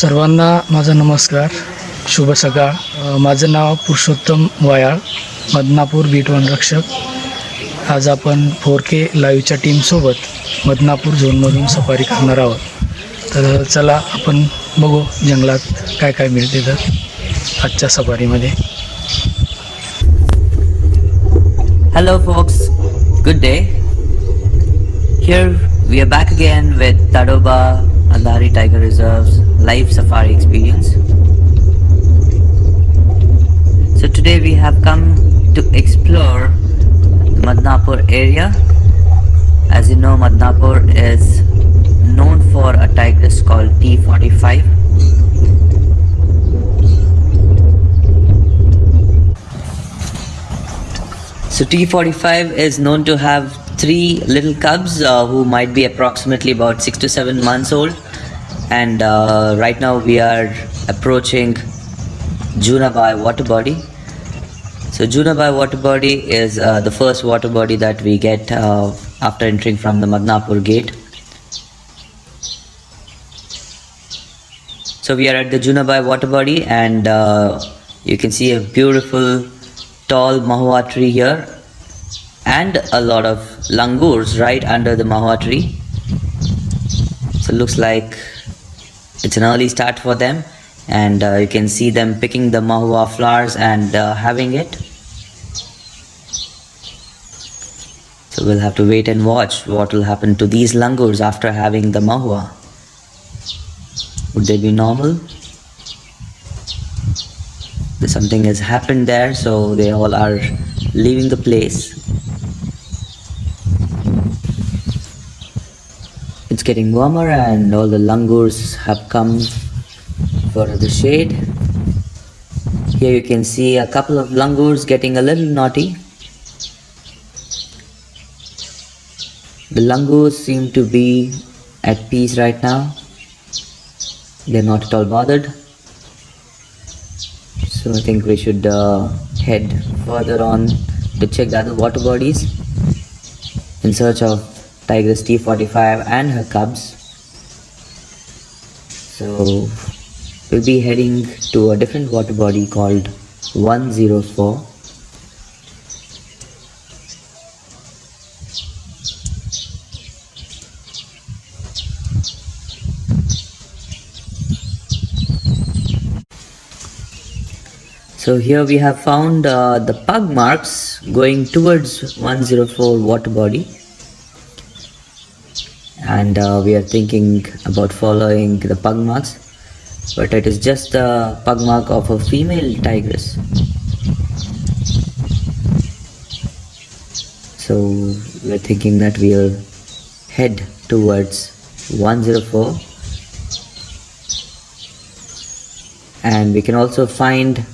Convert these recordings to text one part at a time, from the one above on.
सर्वांना माझा नमस्कार, शुभ सकाळ. माझं नाव पुरुषोत्तम वायाळ, बदनापूर बीट वनरक्षक. आज आपण 4K लाईव्हच्या टीमसोबत बदनापूर झोनमधून सफारी करणार आहोत. तर चला आपण बघू जंगलात काय काय मिळते तर आजच्या सफारीमध्ये. Hello folks, good day. Here we are back again with Tadoba-Andhari Tiger Reserve's live safari experience. So today we have come to explore the Madnapur area. As you know, Madnapur is known for a tigress called T45. So T45 is known to have 3 little cubs who might be approximately about 6 to 7 months old, and right now we are approaching Junabai water body. So Junabai water body is the first water body that we get after entering from the Madnapur gate. So we are at the Junabai water body, and you can see a beautiful tall mahua tree here and a lot of langurs right under the mahua tree. So it looks like it's an early start for them, and you can see them picking the mahua flowers and having it. So we'll have to wait and watch what will happen to these langurs after having the mahua. Would they be normal? Something has happened there, so they all are leaving the place. It's getting warmer and all the langurs have come for the shade. Here you can see a couple of langurs getting a little naughty. The langurs seem to be at peace right now. They're not at all bothered. So I think we should head further on to check the other water bodies in search of Tigress T45 and her cubs. So we'll be heading to a different water body called 104. So here we have found the pug marks going towards 104 water body, and we are thinking about following the pug marks, but it is just the pug mark of a female tigress. So we are thinking that we will head towards 104, and we can also find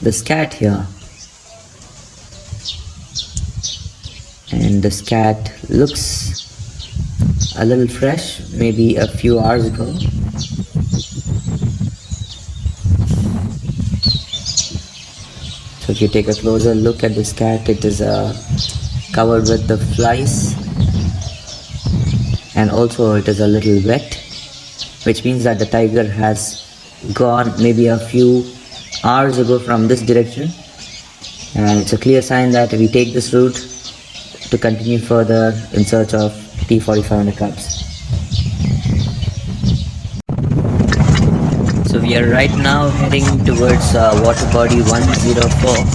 the scat here, and the scat looks a little fresh, maybe a few hours ago. So if you take a closer look at this cat, it is covered with the flies, and also it is a little wet, which means that the tiger has gone maybe a few hours ago from this direction, and it's a clear sign that we take this route to continue further in search of T45 and the cubs. So we are right now heading towards water body 104.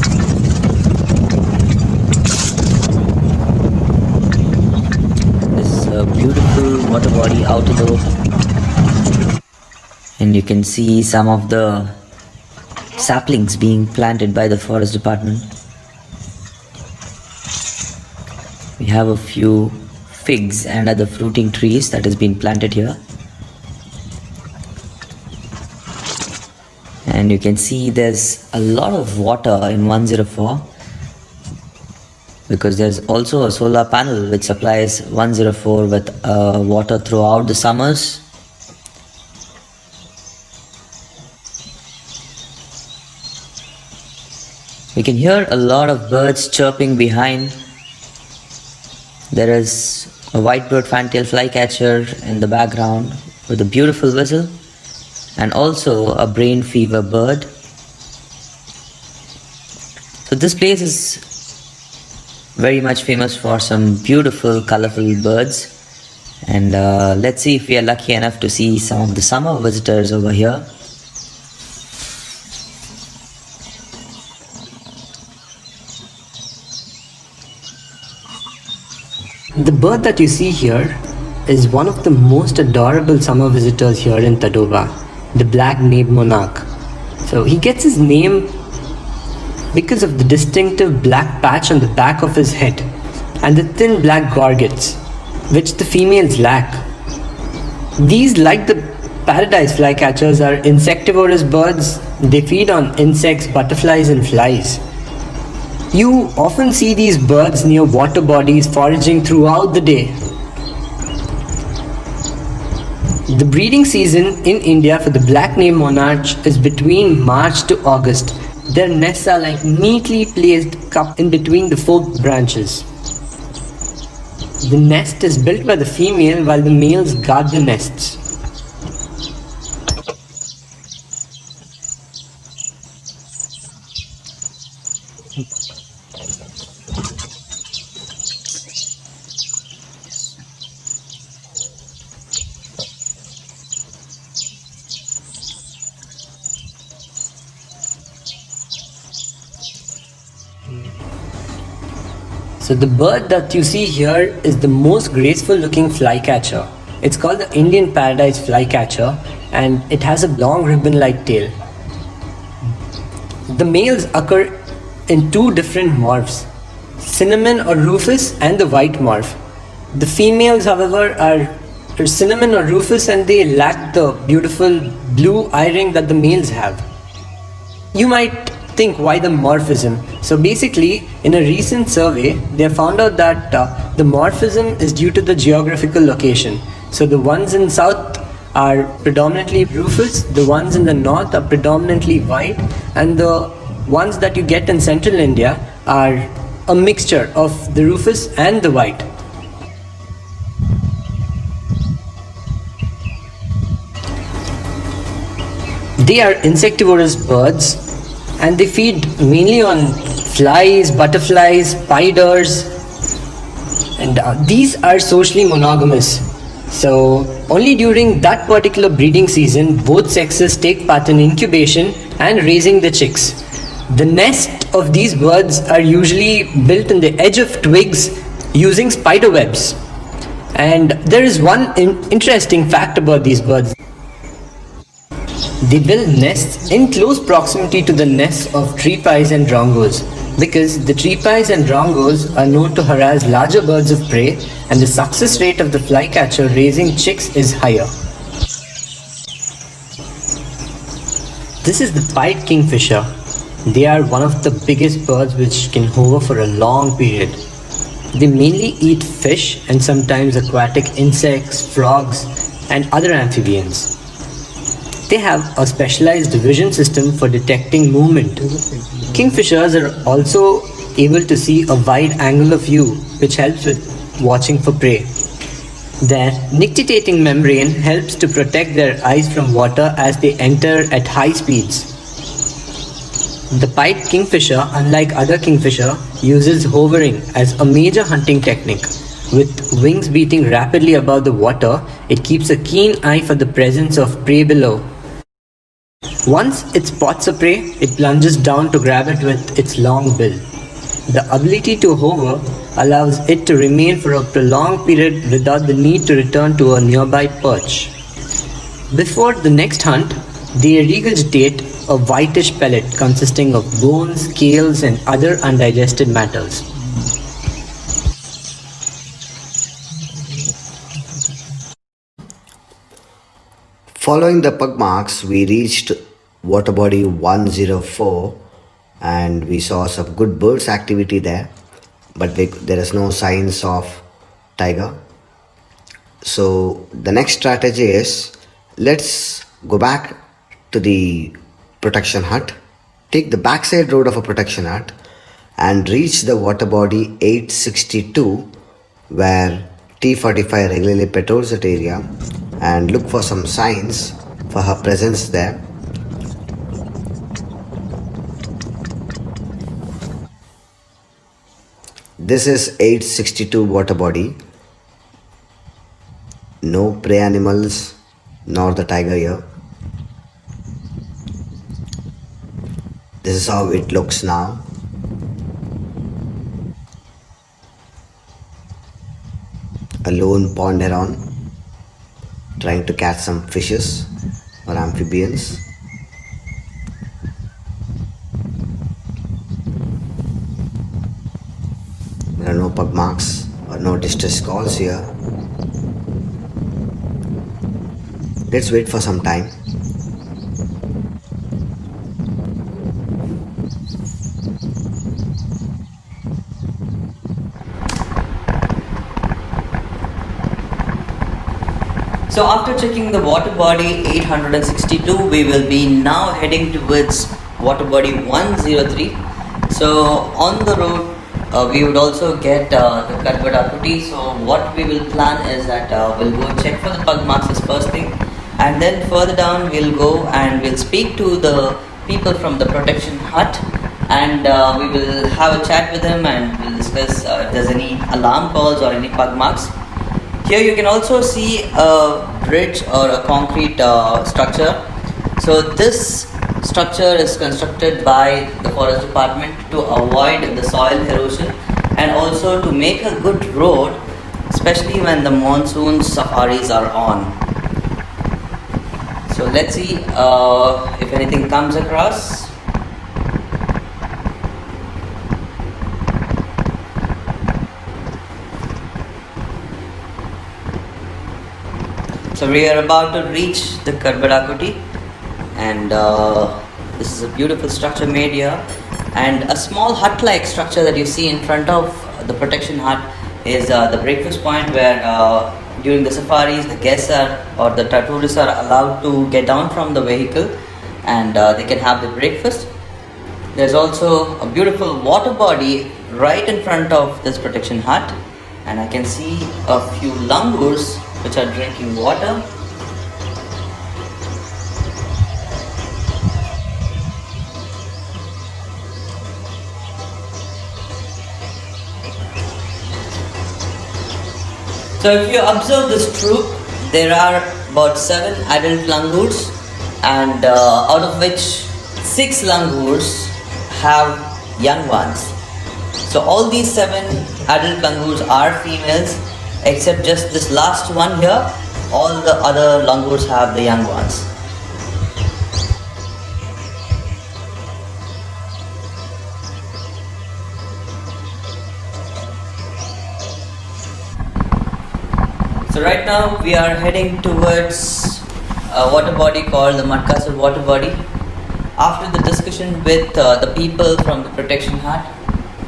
This is a beautiful water body out of the open, and you can see some of the saplings being planted by the forest department. We have a few figs and other fruiting trees that has been planted here, and you can see there's a lot of water in 104 because there's also a solar panel which supplies 104 with water throughout the summers. We can hear a lot of birds chirping behind. There is a white-bird fantail flycatcher in the background with a beautiful whistle. and also a brain fever bird. So this place is very much famous for some beautiful, colorful birds. And let's see if we are lucky enough to see some of the summer visitors over here. The bird that you see here is one of the most adorable summer visitors here in Tadoba, the black-naped monarch. So he gets his name because of the distinctive black patch on the back of his head and the thin black gorgets, which the females lack. These, like the paradise flycatchers, are insectivorous birds. They feed on insects, butterflies and flies. You often see these birds near water bodies foraging throughout the day. The breeding season in India for the black-naped monarch is between March to August. Their nests are like neatly placed cup in between the forked branches. The nest is built by the female while the males guard the nests. So the bird that you see here is the most graceful looking flycatcher. It's called the Indian paradise flycatcher and it has a long ribbon-like tail. The males occur in two different morphs, cinnamon or rufous and the white morph. The females, however, are cinnamon or rufous and they lack the beautiful blue eye ring that the males have. You might think, why the morphism? So basically, in a recent survey, they found out that the morphism is due to the geographical location. So the ones in south are predominantly rufous, the ones in the north are predominantly white, and the ones that you get in central India are a mixture of the rufous and the white. They are insectivorous birds and they feed mainly on flies, butterflies, spiders, and these are socially monogamous. So only during that particular breeding season both sexes take part in incubation and raising the chicks. The nest of these birds are usually built in the edge of twigs using spider webs. And there is one interesting fact about these birds. They build nests in close proximity to the nests of tree pies and drongos because the tree pies and drongos are known to harass larger birds of prey and the success rate of the flycatcher raising chicks is higher. This is the pied kingfisher. They are one of the biggest birds which can hover for a long period. They mainly eat fish and sometimes aquatic insects, frogs and other amphibians. They have a specialized vision system for detecting movement. Kingfishers are also able to see a wide angle of view, which helps with watching for prey. Their nictitating membrane helps to protect their eyes from water as they enter at high speeds. The pied kingfisher, unlike other kingfisher, uses hovering as a major hunting technique. With wings beating rapidly above the water, it keeps a keen eye for the presence of prey below. Once it spots a prey, it plunges down to grab it with its long bill. The ability to hover allows it to remain for a prolonged period without the need to return to a nearby perch. Before the next hunt, they regurgitate a whitish pellet consisting of bones, scales and other undigested matters. Following the pug marks, we reached water body 104 and we saw some good birds activity there, but there is no signs of tiger. So the next strategy is, let's go back to the protection hut, take the backside road of a protection hut and reach the water body 862 where T45 regularly patrols that area and look for some signs for her presence there. This is 862 water body. No prey animals nor the tiger here. This is how it looks now. A lone pond heron trying to catch some fishes or amphibians. There are no pug marks or no distress calls here. Let's wait for some time. So after checking the water body 862, we will be now heading towards water body 103. So on the road, we would also get the Tadoba-Andhari. So what we will plan is that we'll go check for the pug marks as first thing, and then further down we'll go and we'll speak to the people from the protection hut, and we will have a chat with them and we'll discuss if there's any alarm calls or any pug marks. Here you can also see a bridge or a concrete structure. So this structure is constructed by the forest department to avoid the soil erosion and also to make a good road, especially when the monsoon safaris are on. So let's see if anything comes across. So we are about to reach the Tadoba-Andhari, and this is a beautiful structure made here, and a small hut-like structure that you see in front of the protection hut is the breakfast point where during the safaris the guests or the tourists are allowed to get down from the vehicle and they can have the breakfast. There's also a beautiful water body right in front of this protection hut, and I can see a few langurs which are drinking water. So if you observe this troop, there are about 7 adult langurs, and out of which 6 langurs have young ones. So all these 7 adult langurs are females, except just this last one here. All the other langurs have the young ones. So right now we are heading towards a water body called the Matkasur water body. After the discussion with the people from the protection hut,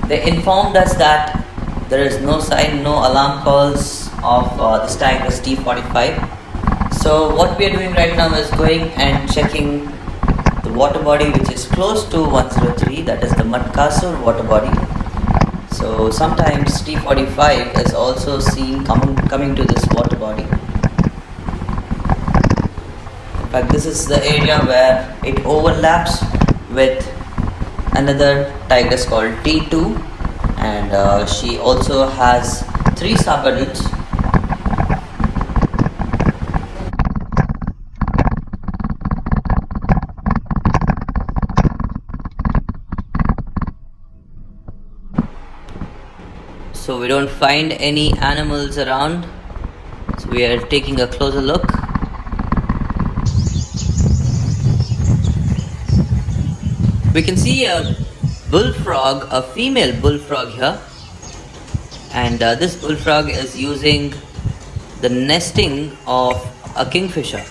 they informed us that there is no sign, no alarm calls of this tiger's T45. So what we are doing right now is going and checking the water body which is close to 103, that is the Matkasur water body. So sometimes T45 is also seen coming to this water body. In fact, this is the area where it overlaps with another tigress called T2, and she also has 3 sub-adults. So we don't find any animals around, so we are taking a closer look. We can see a bullfrog, a female bullfrog here, and this bullfrog is using the nesting of a kingfisher.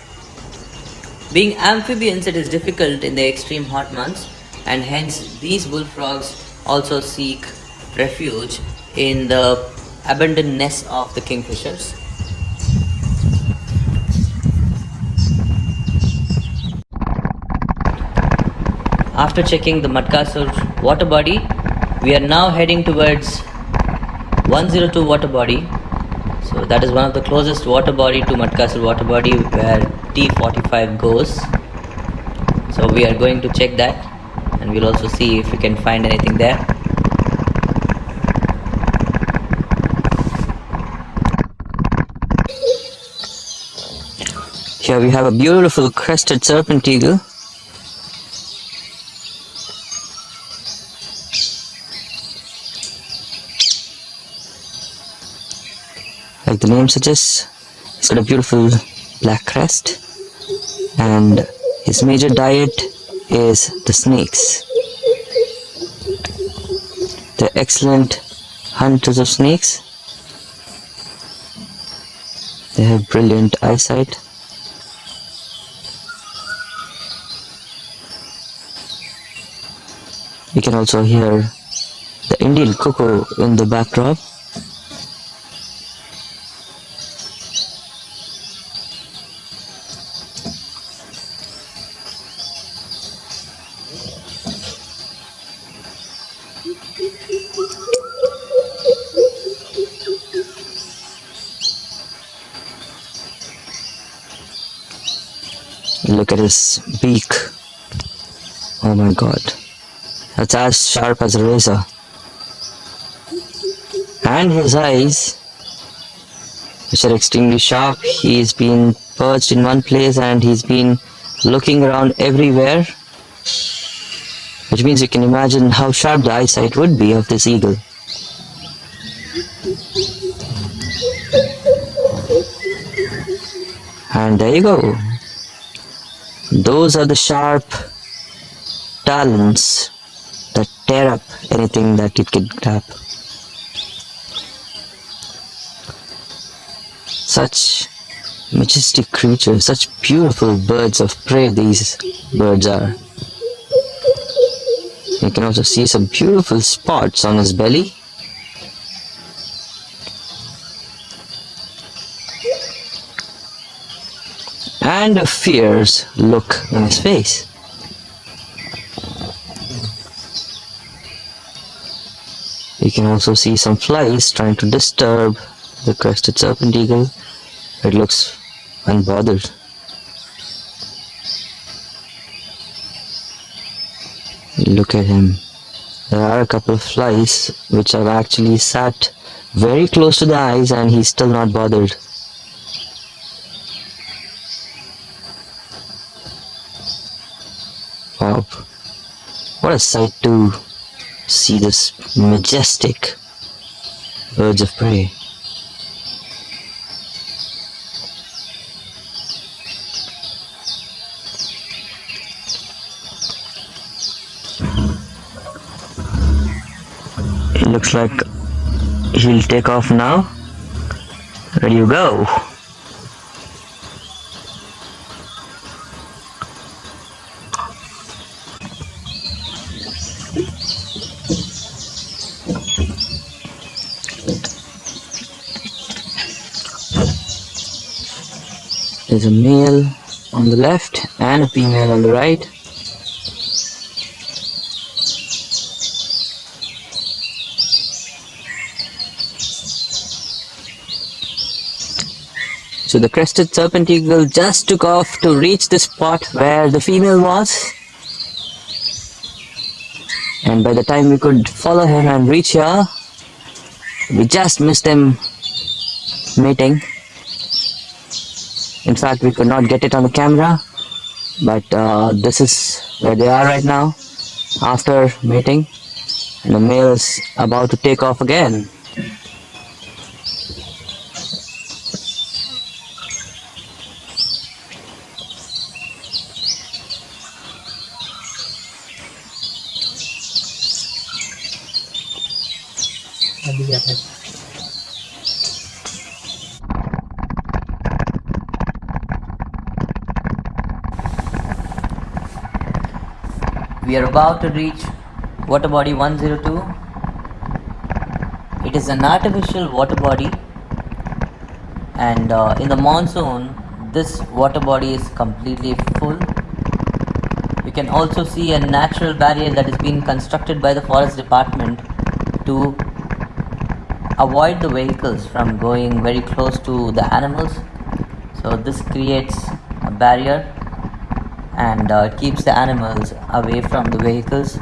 Being amphibians, it is difficult in the extreme hot months, and hence these bullfrogs also seek refuge in the abandoned nests of the kingfishers. After checking the Matkasur water body, we are now heading towards 102 water body. So that is one of the closest water body to Madkasar water body where T45 goes. So we are going to check that, and we'll also see if we can find anything there. Here we have a beautiful crested serpent eagle. Like the name suggests, it's got a beautiful black crest, and his major diet is the snakes. They're excellent hunters of snakes. They have brilliant eyesight. You can also hear the Indian cuckoo in the backdrop. Look at his beak. Oh my god. That's as sharp as a razor. And his eyes, which are extremely sharp. He's been perched in one place and he's been looking around everywhere. Which means you can imagine how sharp the eyesight would be of this eagle. And there you go. Those are the sharp talons that tear up anything that it can grab. Such majestic creatures, such beautiful birds of prey these birds are. You can also see some beautiful spots on his belly. And a fierce look in his face. You can also see some flies trying to disturb the crested serpent eagle. It looks unbothered. Look at him. There are a couple of flies which have actually sat very close to the eyes and he's still not bothered. Wow, what a sight to see this majestic birds of prey. It looks like he'll take off now. Ready you go. There's a male on the left and a female on the right. So the crested serpent eagle just took off to reach the spot where the female was. And by the time we could follow him and reach here, we just missed him mating. In fact, we could not get it on the camera, but this is where they are right now after mating, and the male is about to take off again. We are about to reach water body 102. It is an artificial water body, and in the monsoon this water body is completely full. You can also see a natural barrier that is being constructed by the forest department to avoid the vehicles from going very close to the animals. So this creates a barrier and it keeps the animals away from the vehicles.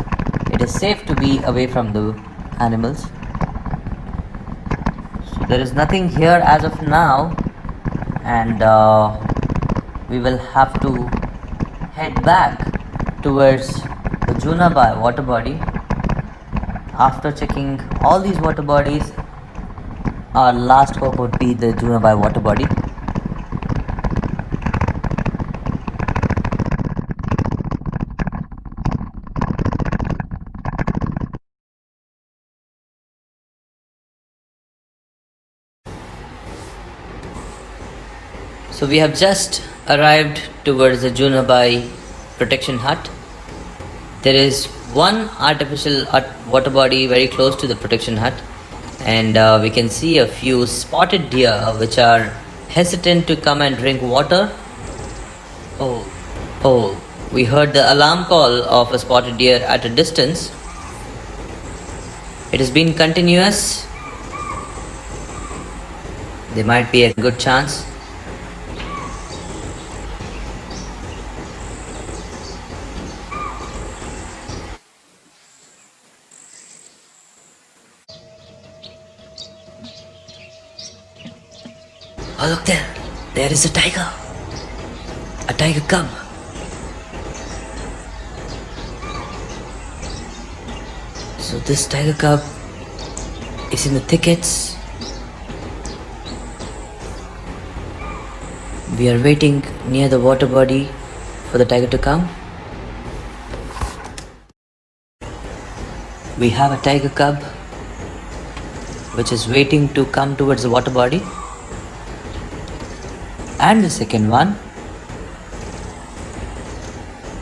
It is safe to be away from the animals. So there is nothing here as of now, and we will have to head back towards the Junabai water body. After checking all these water bodies, our last hope would be the Junabai water body. So we have just arrived towards the Junabai protection hut. There is one artificial water body very close to the protection hut, and we can see a few spotted deer which are hesitant to come and drink water. Oh, we heard the alarm call of a spotted deer at a distance. It has been continuous. There might be a good chance. Oh, look there. There is a tiger. A tiger cub. So this tiger cub is in the thickets. We are waiting near the water body for the tiger to come. We have a tiger cub which is waiting to come towards the water body. And the second one.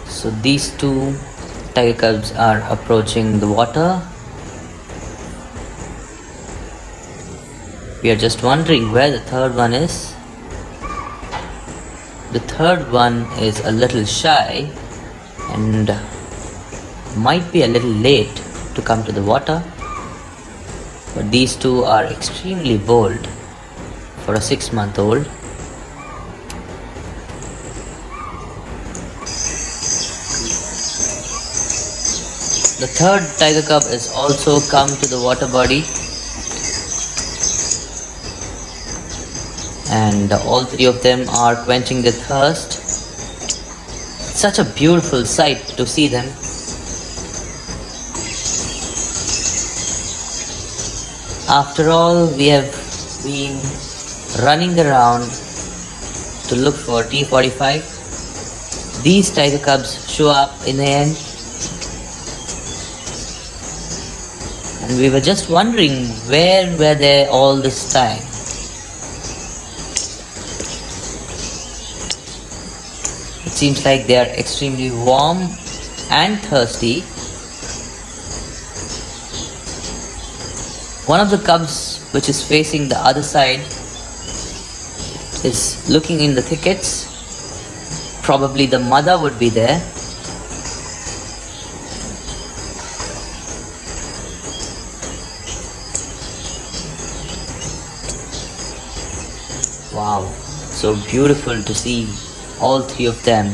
So these two tiger cubs are approaching the water. We are just wondering where the third one is. The third one is a little shy and might be a little late to come to the water. But these two are extremely bold for a 6-month-old. The third tiger cub is also come to the water body, and all three of them are quenching their thirst. Such a beautiful sight to see them. After all, we have been running around to look for T45. These tiger cubs show up in the end. And we were just wondering where were they all this time. It seems like they are extremely warm and thirsty. One of the cubs, which is facing the other side, is looking in the thickets. Probably the mother would be there. Wow, so beautiful to see all three of them.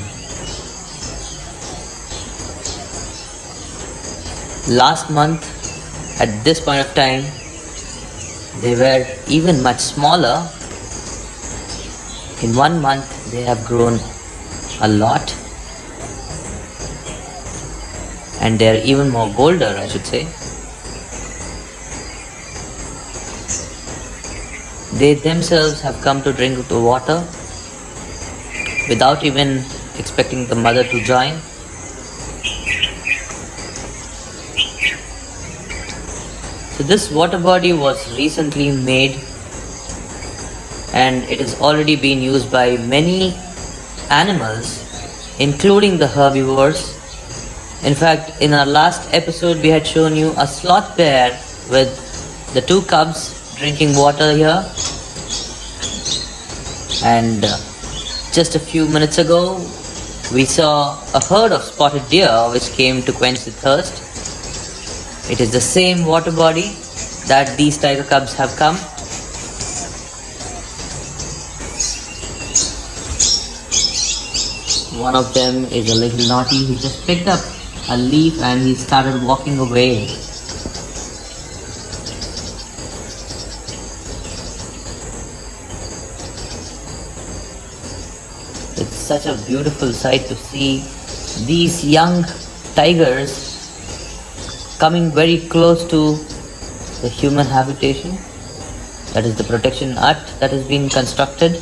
Last month, at this point of time, they were even much smaller. In 1 month, they have grown a lot. And they are even more bolder, I should say. They themselves have come to drink the water without even expecting the mother to join. So this water body was recently made, and it has already been used by many animals, including the herbivores. In fact, in our last episode we had shown you a sloth bear with the two cubs drinking water here, and just a few minutes ago we saw a herd of spotted deer which came to quench the thirst. It is the same water body that these tiger cubs have come. One of them is a little naughty. He just picked up a leaf and he started walking away. It's such a beautiful sight to see these young tigers coming very close to the human habitation. That is the protection hut that has been constructed.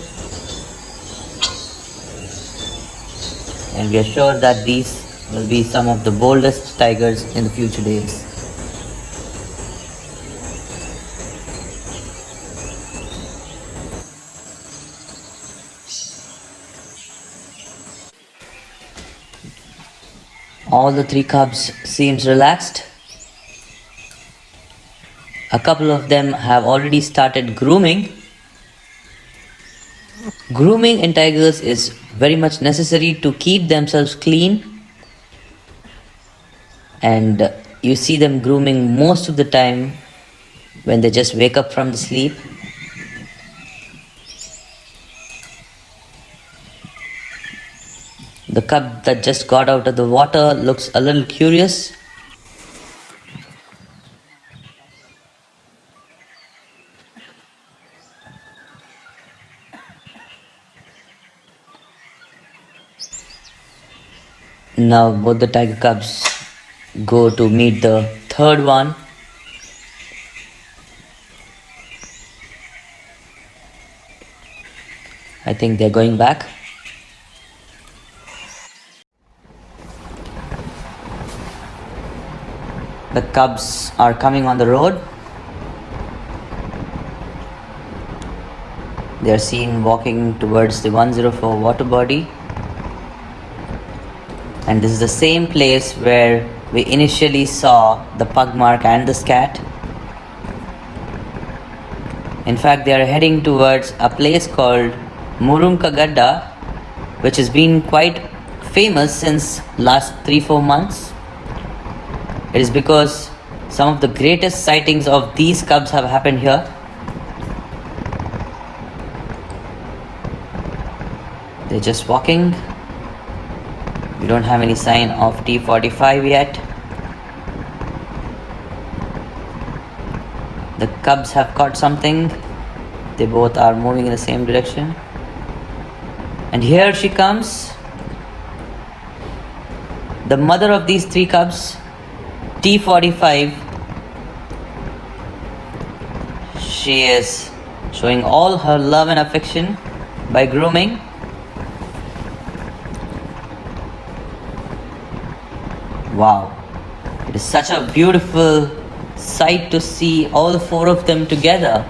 And we are sure that these will be some of the boldest tigers in the future days. All the three cubs seems relaxed. A couple of them have already started grooming. Grooming in tigers is very much necessary to keep themselves clean, and you see them grooming most of the time when they just wake up from the sleep. The cub that just got out of the water looks a little curious. Now both the tiger cubs go to meet the third one. I think they're going back. The cubs are coming on the road. They are seen walking towards the 104 water body. And this is the same place where we initially saw the pug mark and the scat. In fact, they are heading towards a place called Murumkagadda, which has been quite famous since last 3-4 months. It is because some of the greatest sightings of these cubs have happened here. They're just walking. We don't have any sign of T45 yet. The cubs have caught something. They both are moving in the same direction. And here she comes. The mother of these three cubs, T45. She is showing all her love and affection by grooming. Wow, it is such a beautiful sight to see all four of them together.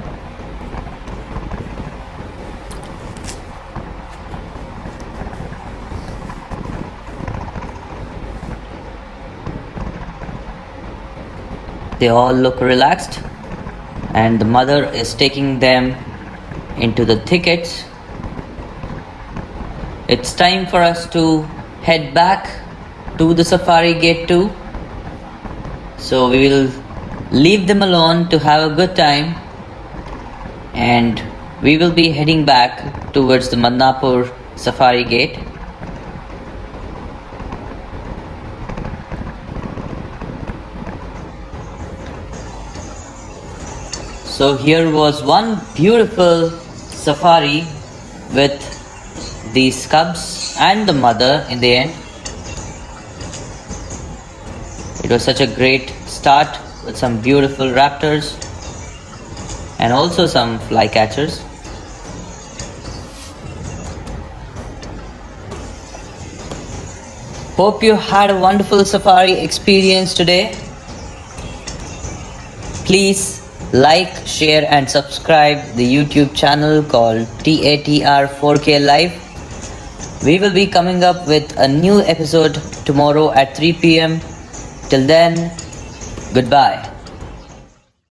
They all look relaxed, and the mother is taking them into the thickets. It's time for us to head back to the safari gate too. So we will leave them alone to have a good time, and we will be heading back towards the Madnapur safari gate. So here was one beautiful safari with these cubs and the mother in the end. It was such a great start with some beautiful raptors and also some flycatchers. Hope you had a wonderful safari experience today. Please like, share and subscribe the YouTube channel called TATR 4K Live. We will be coming up with a new episode tomorrow at 3 p.m. Till then, goodbye.